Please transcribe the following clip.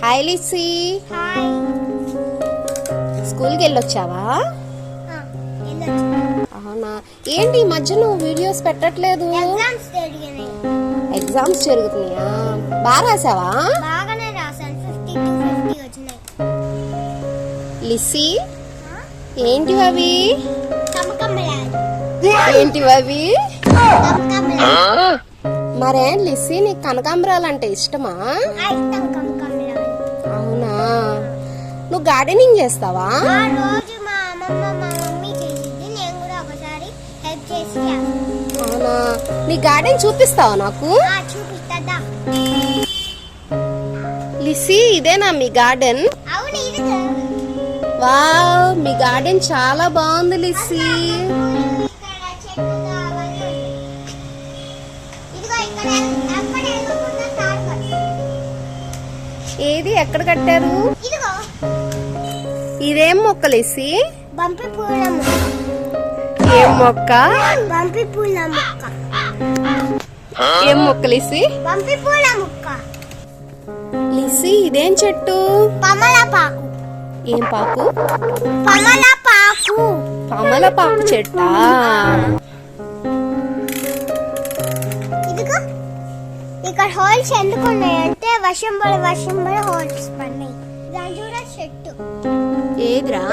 Hi Lissy. Hi. స్కూల్కి వెళ్ళొచ్చావా? అవునా, ఏంటి ఈ మధ్య నువ్వు వీడియోస్ పెట్టట్లేదు? ఎగ్జామ్స్ జరుగుతున్నాయా? బాగా రాసావా? బాగానే రాసాను, 50 to 50 వచ్చినాయి. లిస్సీ, ఏంటివి అవి? కమకమలాలు. ఏంటివి అవి? కమకమలాలు. మరేం లిస్సీ, నీకు కనకాంబరాలు అంటే ఇష్టమా? ఇష్టం కమకమలాలు. అవునా, నువ్వు గార్డెనింగ్ చేస్తావా? ఆ రోజు మా అమ్మమ్మ మా మమ్మీ చేసింది, నేను కూడా ఒకసారి హెల్ప్ చేసి. అవునా, నీ గార్డెన్ చూపిస్తావా నాకు? చూపిస్తా. లిస్సీ, ఇదేనా మీ గార్డెన్? అవును, ఇది. వావ్, మీ గార్డెన్ చాలా బాగుంది లిస్సీ. ఏది, ఎక్కడ కట్టారు? ఇదేం మొక్క లిస్సీ? బంతి పూల మొక్క. ఏం మొక్క? బంతి పూల మొక్క. ఏం మొక్క లిస్సీ? బంతి పూల మొక్క. లిస్సీ, ఇదేం చెట్టు? పమలపాకు. ఏం పాకు? పమలపాకు. పమలపాకు చెట్టా? ఇదిగో, ఇక్కడ హోల్స్ ఎందుకు ఉన్నాయంటే వర్షం పడి హోల్స్ పడినాయి. దాని చూడ చెట్టు. ఏదిరా?